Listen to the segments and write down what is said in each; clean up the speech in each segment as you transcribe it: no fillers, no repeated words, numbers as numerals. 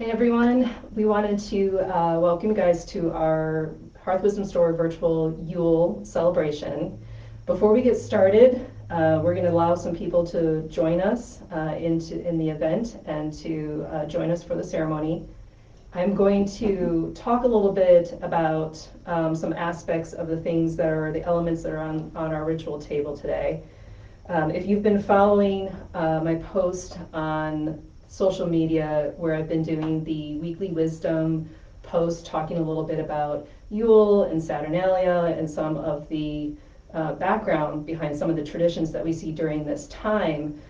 Hey everyone, we wanted to welcome you guys to our Hearth Wisdom Store virtual Yule celebration. Before we get started, we're going to allow some people to join us in the event and to join us for the ceremony. I'm going to talk a little bit about some aspects of the things that are the elements that are on our ritual table today. If you've been following my post on social media where I've been doing the weekly wisdom post talking a little bit about Yule and Saturnalia and some of the background behind some of the traditions that we see during this time,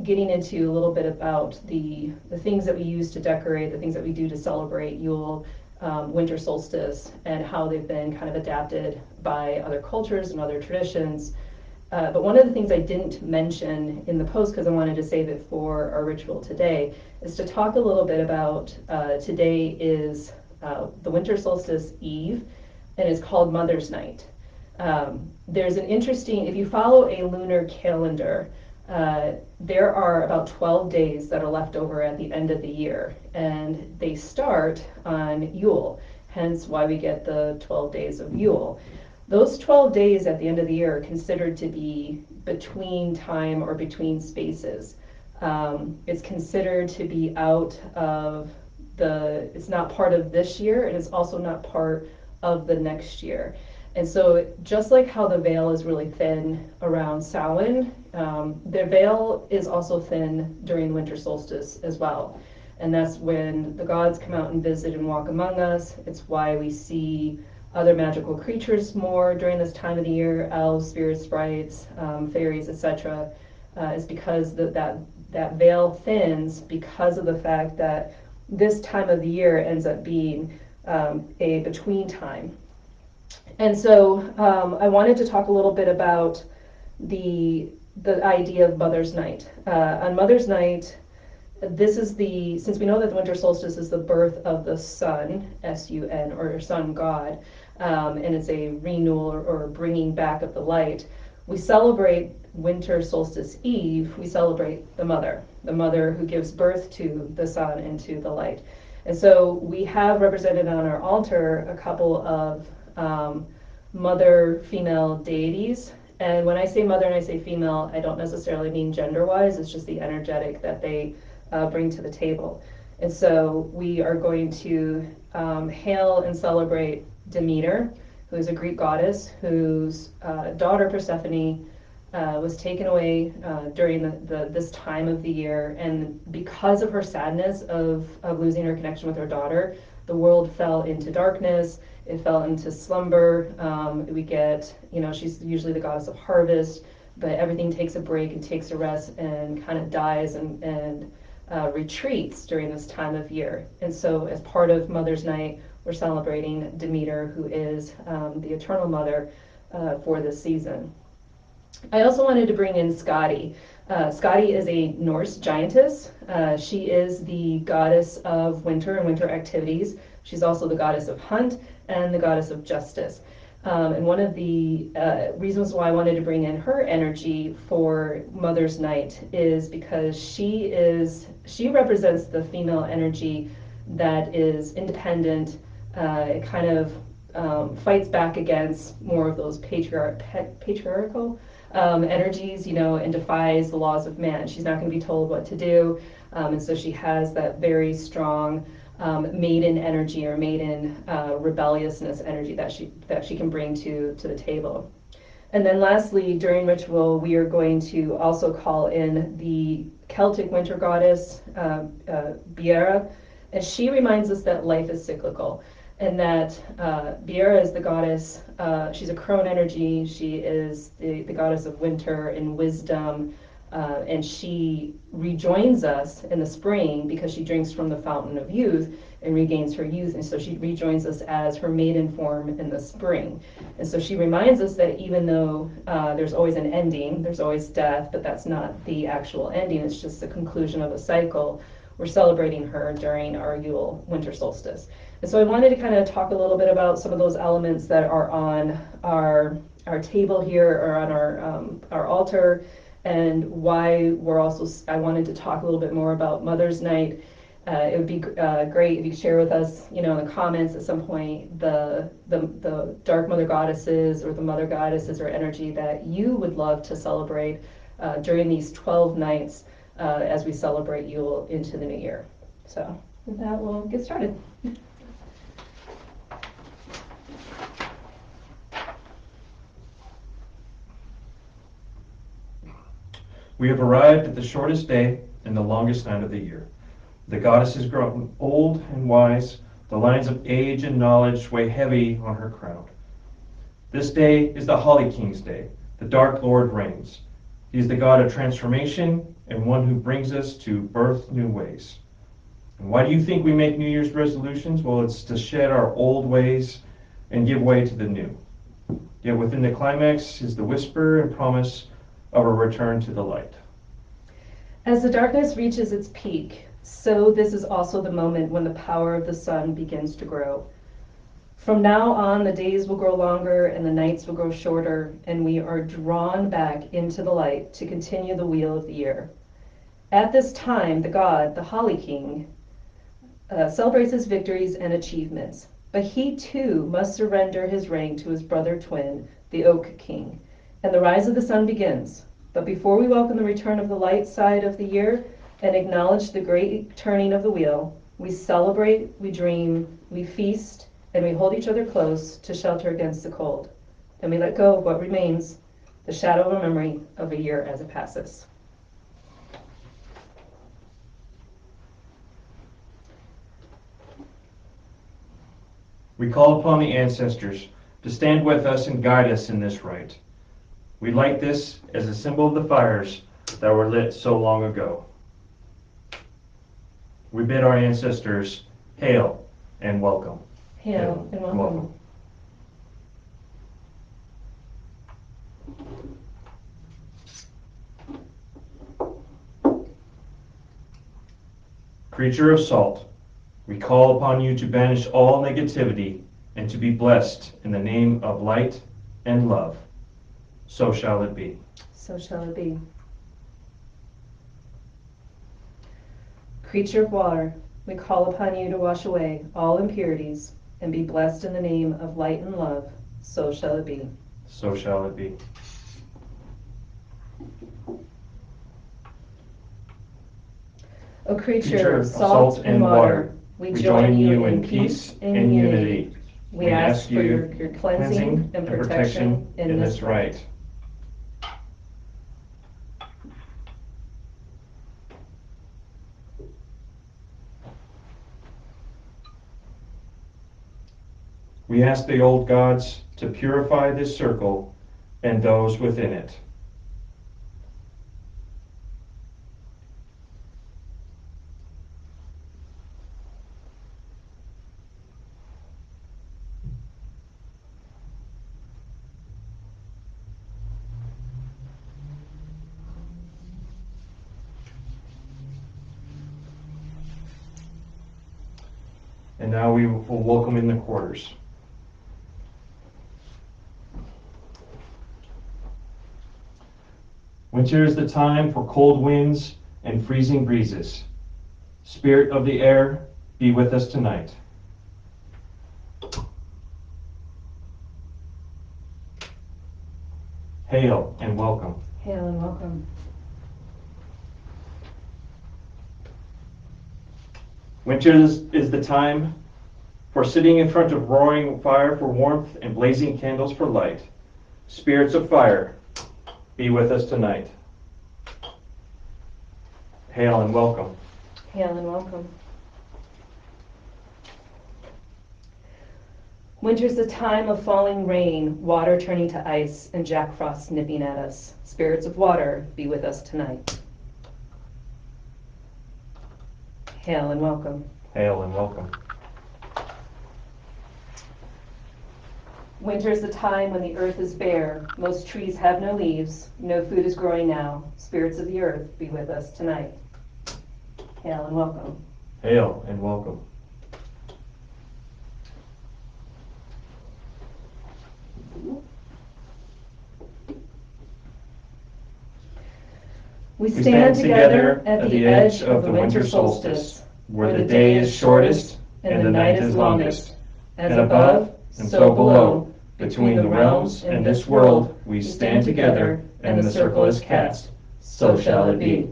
getting into a little bit about the things that we use to decorate, the things that we do to celebrate Yule, winter solstice, and how they've been kind of adapted by other cultures and other traditions. But one of the things I didn't mention in the post, because I wanted to save it for our ritual today, is to talk a little bit about today is the winter solstice eve, and it's called Mother's Night. There's an interesting, if you follow a lunar calendar, there are about 12 days that are left over at the end of the year, and they start on Yule, hence why we get the 12 days of Yule. Those 12 days at the end of the year are considered to be between time or between spaces. It's considered to be out of it's not part of this year, and it's also not part of the next year. And so just like how the veil is really thin around Samhain, the veil is also thin during winter solstice as well. And that's when the gods come out and visit and walk among us. It's why we see other magical creatures more during this time of the year, elves, spirits, sprites, fairies, etc., is because that veil thins because of the fact that this time of the year ends up being a between time. And so I wanted to talk a little bit about the idea of Mother's Night. On Mother's Night, since we know that the winter solstice is the birth of the sun, S-U-N, or sun god, and it's a renewal or bringing back of the light, we celebrate winter solstice eve, we celebrate the mother who gives birth to the sun and to the light. And so we have represented on our altar a couple of mother female deities. And when I say mother and I say female, I don't necessarily mean gender-wise, it's just the energetic that they bring to the table. And so we are going to hail and celebrate Demeter, who is a Greek goddess whose daughter Persephone was taken away during this time of the year, and because of her sadness of losing her connection with her daughter, the world fell into darkness. It fell into slumber. We get, she's usually the goddess of harvest, but everything takes a break and takes a rest and kind of dies and retreats during this time of year. And so as part of Mother's Night, we're celebrating Demeter, who is the eternal mother for this season. I also wanted to bring in Skadi. Skadi is a Norse giantess. She is the goddess of winter and winter activities. She's also the goddess of hunt and the goddess of justice. And one of the reasons why I wanted to bring in her energy for Mother's Night is because she represents the female energy that is independent. It kind of fights back against more of those patriarchal energies, and defies the laws of man. She's not going to be told what to do, and so she has that very strong maiden energy or maiden rebelliousness energy that she can bring to the table. And then lastly, during ritual, we are going to also call in the Celtic winter goddess, Biera, and she reminds us that life is cyclical, and that Biera is the goddess, she's a crone energy, she is the goddess of winter and wisdom, and she rejoins us in the spring because she drinks from the fountain of youth and regains her youth, and so she rejoins us as her maiden form in the spring. And so she reminds us that even though there's always an ending, there's always death, but that's not the actual ending, it's just the conclusion of a cycle. We're celebrating her during our Yule winter solstice. And so I wanted to kind of talk a little bit about some of those elements that are on our table here or on our altar, and why I wanted to talk a little bit more about Mother's Night. It would be great if you could share with us, in the comments at some point, the dark mother goddesses or the mother goddesses or energy that you would love to celebrate during these 12 nights as we celebrate Yule into the new year. So with that, we'll get started. We have arrived at the shortest day and the longest night of the year. The goddess has grown old and wise. The lines of age and knowledge weigh heavy on her crown. This day is the Holly King's day. The Dark Lord reigns. He is the god of transformation and one who brings us to birth new ways. And why do you think we make New Year's resolutions? Well, it's to shed our old ways and give way to the new. Yet within the climax is the whisper and promise of a return to the light. As the darkness reaches its peak, so this is also the moment when the power of the sun begins to grow. From now on, the days will grow longer and the nights will grow shorter, and we are drawn back into the light to continue the wheel of the year. At this time, the god, the Holly King, celebrates his victories and achievements, but he too must surrender his reign to his brother twin, the Oak King, and the rise of the sun begins. But before we welcome the return of the light side of the year and acknowledge the great turning of the wheel, we celebrate, we dream, we feast, and we hold each other close to shelter against the cold. And we let go of what remains, the shadow of a memory of a year as it passes. We call upon the ancestors to stand with us and guide us in this rite. We light this as a symbol of the fires that were lit so long ago. We bid our ancestors hail and welcome. Hail and welcome. Creature of salt, we call upon you to banish all negativity and to be blessed in the name of light and love. So shall it be. So shall it be. Creature of water, we call upon you to wash away all impurities and be blessed in the name of light and love. So shall it be. So shall it be. O creature of salt and water, we join you in peace and unity. We ask for your cleansing and protection in this rite. We ask the old gods to purify this circle and those within it. And now we will welcome in the quarters. Winter is the time for cold winds and freezing breezes. Spirit of the air, be with us tonight. Hail and welcome. Hail and welcome. Winter is the time for sitting in front of roaring fire for warmth and blazing candles for light. Spirits of fire, be with us tonight. Hail and welcome. Hail and welcome. Winter's the time of falling rain, water turning to ice, and Jack Frost nipping at us. Spirits of water, be with us tonight. Hail and welcome. Hail and welcome. Winter is the time when the earth is bare. Most trees have no leaves. No food is growing now. Spirits of the earth, be with us tonight. Hail and welcome. Hail and welcome. We stand together at the edge of the winter solstice. where the day is shortest and the night is longest. As above, and so below, between the realms and this world, we stand together, and the circle is cast. So shall it be.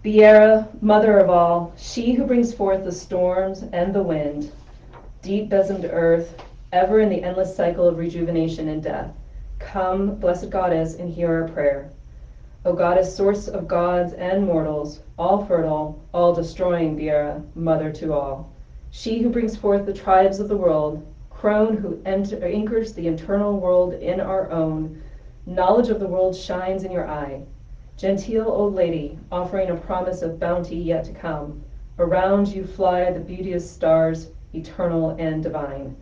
Biera, mother of all, she who brings forth the storms and the wind, deep bosomed earth, ever in the endless cycle of rejuvenation and death. Come, blessed goddess, and hear our prayer. O goddess, source of gods and mortals, all fertile, all destroying Biera, mother to all. She who brings forth the tribes of the world, crone who anchors the eternal world in our own, knowledge of the world shines in your eye. Genteel old lady, offering a promise of bounty yet to come. Around you fly the beauteous stars, eternal and divine.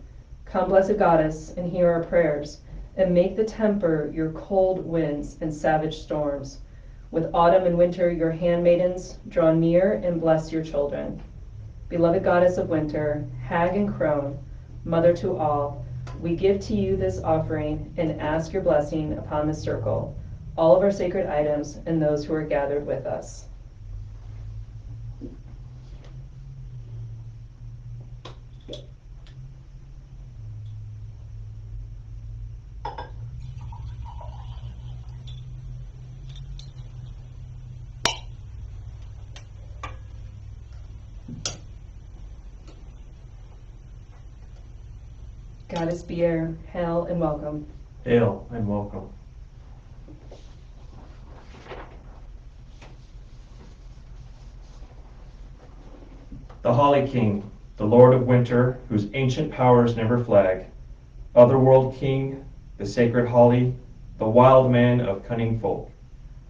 Come, blessed goddess, and hear our prayers, and make the temper your cold winds and savage storms. With autumn and winter, your handmaidens draw near and bless your children. Beloved goddess of winter, hag and crone, mother to all, we give to you this offering and ask your blessing upon this circle, all of our sacred items, and those who are gathered with us. Goddess Bier, hail and welcome. Hail and welcome. The Holly King, the Lord of Winter, whose ancient powers never flag, Otherworld King, the sacred Holly, the wild man of cunning folk,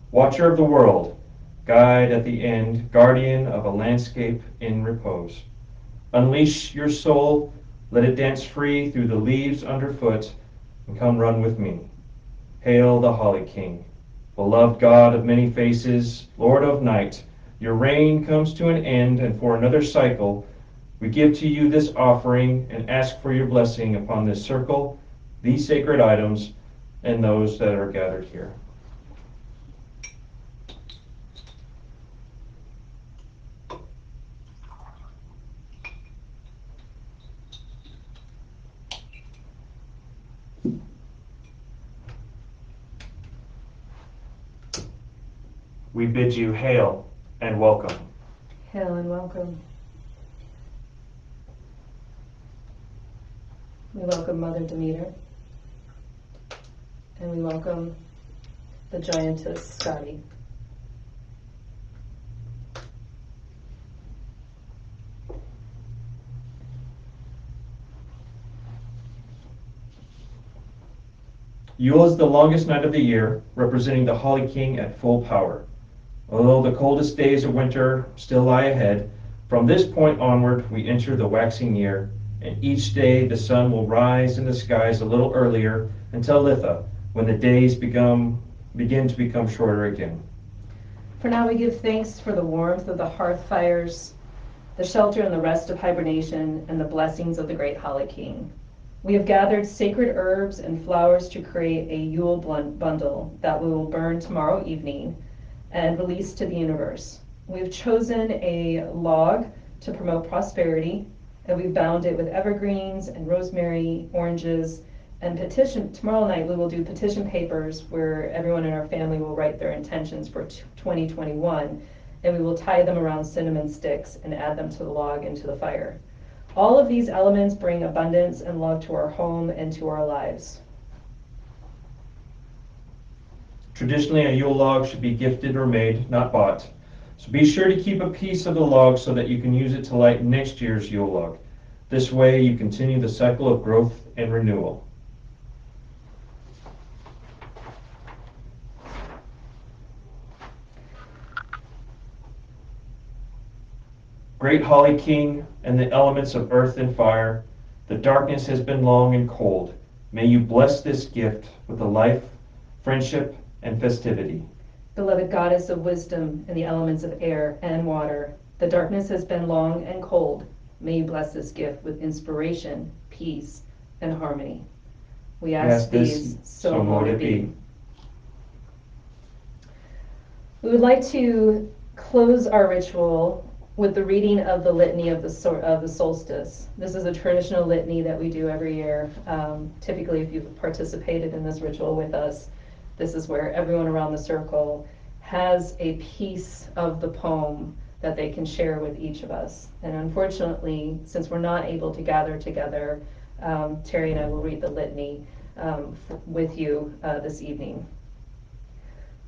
watcher of the world, guide at the end, guardian of a landscape in repose. Unleash your soul, let it dance free through the leaves underfoot, and come run with me. Hail the Holly King, beloved God of many faces, Lord of night. Your reign comes to an end, and for another cycle, we give to you this offering and ask for your blessing upon this circle, these sacred items, and those that are gathered here. We bid you hail and welcome. Hail and welcome. We welcome Mother Demeter, and we welcome the giantess Scotty. Yule is the longest night of the year, representing the Holly King at full power. Although the coldest days of winter still lie ahead, from this point onward we enter the waxing year, and each day the sun will rise in the skies a little earlier until Litha, when the days begin to become shorter again. For now we give thanks for the warmth of the hearth fires, the shelter and the rest of hibernation, and the blessings of the great Holly King. We have gathered sacred herbs and flowers to create a Yule bundle that we will burn tomorrow evening and release to the universe. We have chosen a log to promote prosperity, and we've bound it with evergreens and rosemary, oranges, and tomorrow night we will do petition papers where everyone in our family will write their intentions for 2021, and we will tie them around cinnamon sticks and add them to the log into the fire. All of these elements bring abundance and love to our home and to our lives. Traditionally, a Yule log should be gifted or made, not bought. So be sure to keep a piece of the log so that you can use it to light next year's Yule log. This way you continue the cycle of growth and renewal. Great Holly King and the elements of earth and fire, the darkness has been long and cold. May you bless this gift with a life, friendship, and festivity. Beloved goddess of wisdom and the elements of air and water, the darkness has been long and cold. May you bless this gift with inspiration, peace, and harmony. We ask these, so mote it be. We would like to close our ritual with the reading of the litany of the solstice. This is a traditional litany that we do every year. Typically, if you've participated in this ritual with us, this is where everyone around the circle has a piece of the poem that they can share with each of us. And unfortunately, since we're not able to gather together, Terry and I will read the litany with you this evening.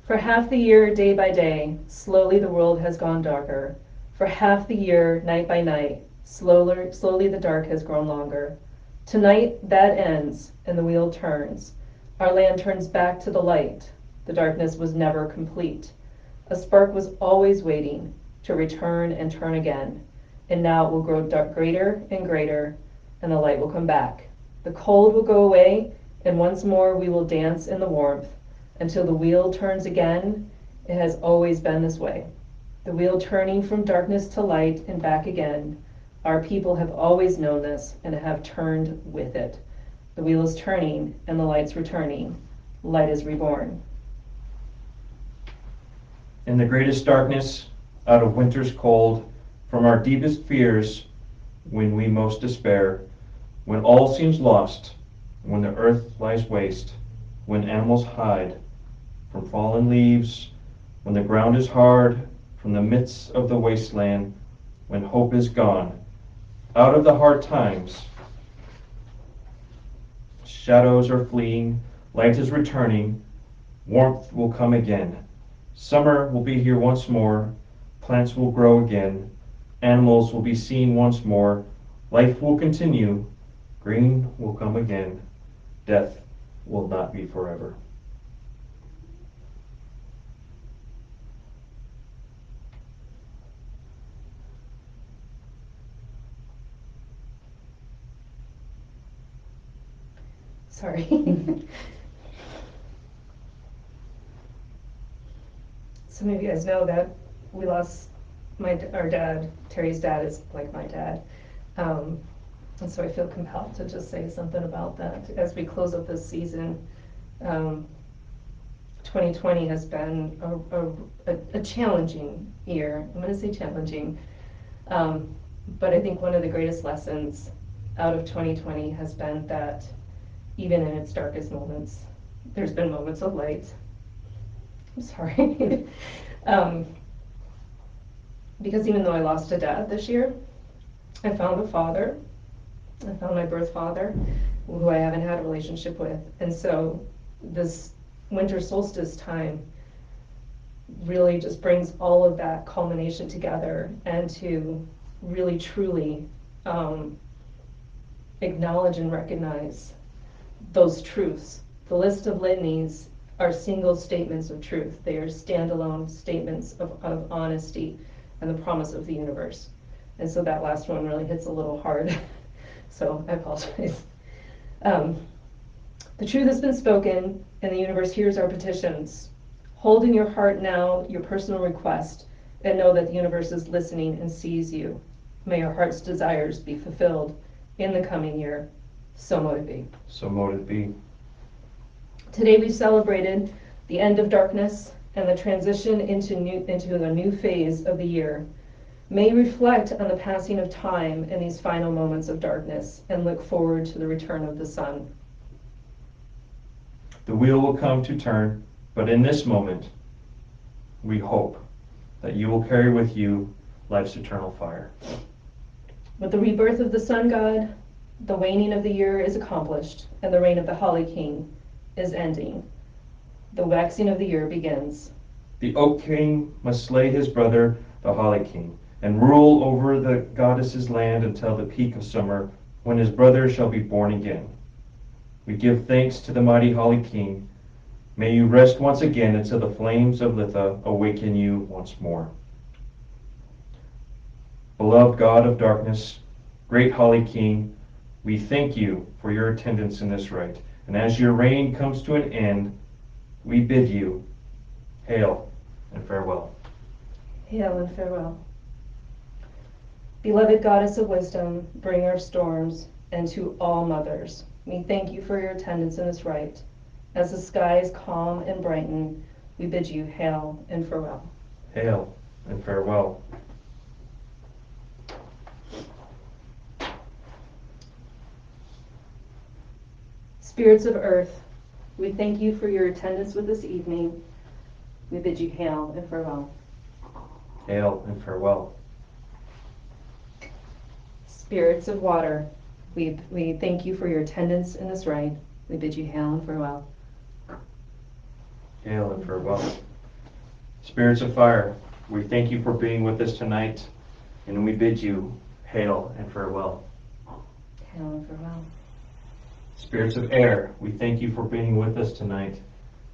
For half the year, day by day, slowly the world has gone darker. For half the year, night by night, slowly the dark has grown longer. Tonight, that ends, and the wheel turns. Our land turns back to the light. The darkness was never complete. A spark was always waiting to return and turn again. And now it will grow greater and greater, and the light will come back. The cold will go away, and once more we will dance in the warmth. Until the wheel turns again, it has always been this way. The wheel turning from darkness to light and back again. Our people have always known this and have turned with it. The wheel is turning and the light's returning. Light is reborn. In the greatest darkness, out of winter's cold, from our deepest fears, when we most despair, when all seems lost, when the earth lies waste, when animals hide from fallen leaves, when the ground is hard, from the midst of the wasteland, when hope is gone, out of the hard times, shadows are fleeing, light is returning, warmth will come again. Summer will be here once more, plants will grow again, animals will be seen once more, life will continue, green will come again, death will not be forever. Sorry. Some of you guys know that we lost our dad. Terry's dad is like my dad. And so I feel compelled to just say something about that as we close up this season. 2020 has been a challenging year. I'm going to say challenging. But I think one of the greatest lessons out of 2020 has been that even in its darkest moments, there's been moments of light. I'm sorry. Because even though I lost a dad this year, I found a father. I found my birth father, who I haven't had a relationship with. And so this winter solstice time really just brings all of that culmination together and to really truly acknowledge and recognize those truths. The list of litanies are single statements of truth. They are standalone statements of honesty and the promise of the universe. And so that last one really hits a little hard. So I apologize. The truth has been spoken, and the universe hears our petitions. Hold in your heart now your personal request, and know that the universe is listening and sees you. May your heart's desires be fulfilled in the coming year. So mote it be. So mote it be. Today we celebrated the end of darkness and the transition into a new phase of the year. May reflect on the passing of time in these final moments of darkness and look forward to the return of the sun. The wheel will come to turn, but in this moment, we hope that you will carry with you life's eternal fire. With the rebirth of the sun god, the waning of the year is accomplished, and the reign of the Holly King is ending. The waxing of the year begins. The Oak King must slay his brother, the Holly King, and rule over the goddess's land until the peak of summer, when his brother shall be born again. We give thanks to the mighty Holly King. May you rest once again until the flames of Litha awaken you once more. Beloved God of darkness, great Holly King, we thank you for your attendance in this rite. And as your reign comes to an end, we bid you hail and farewell. Hail and farewell. Beloved goddess of wisdom, bringer of storms, and to all mothers, we thank you for your attendance in this rite. As the skies calm and brighten, we bid you hail and farewell. Hail and farewell. Spirits of earth, we thank you for your attendance with this evening. We bid you hail and farewell. Hail and farewell. Spirits of water, we thank you for your attendance in this rite. We bid you hail and farewell. Hail and farewell. Spirits of fire, we thank you for being with us tonight, and we bid you hail and farewell. Hail and farewell. Spirits of air, we thank you for being with us tonight,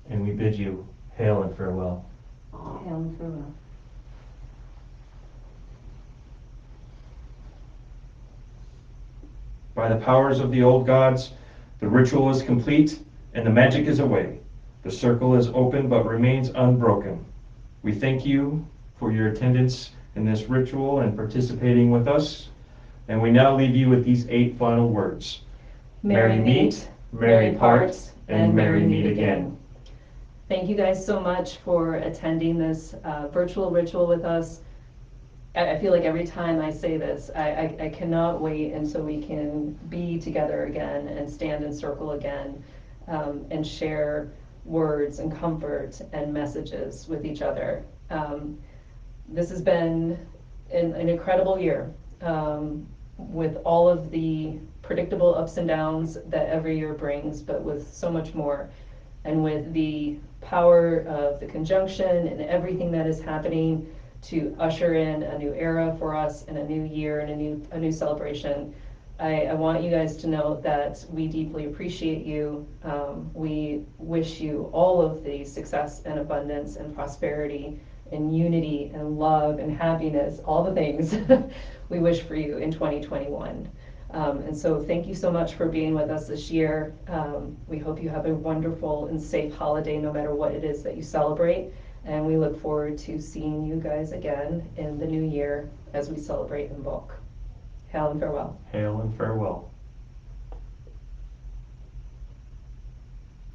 and we bid you hail and farewell. Hail and farewell. By the powers of the old gods, the ritual is complete and the magic is away. The circle is open but remains unbroken. We thank you for your attendance in this ritual and participating with us. And we now leave you with these 8 final words. Merry meet, merry part, and merry meet again. Thank you guys so much for attending this virtual ritual with us. I feel like every time I say this, I cannot wait until we can be together again and stand in circle again, and share words and comfort and messages with each other. This has been an incredible year, with all of the predictable ups and downs that every year brings, but with so much more. And with the power of the conjunction and everything that is happening to usher in a new era for us and a new year and a new celebration. I want you guys to know that we deeply appreciate you. We wish you all of the success and abundance and prosperity and unity and love and happiness, all the things we wish for you in 2021. And so thank you so much for being with us this year. We hope you have a wonderful and safe holiday no matter what it is that you celebrate. And we look forward to seeing you guys again in the new year as we celebrate in bulk. Hail and farewell. Hail and farewell.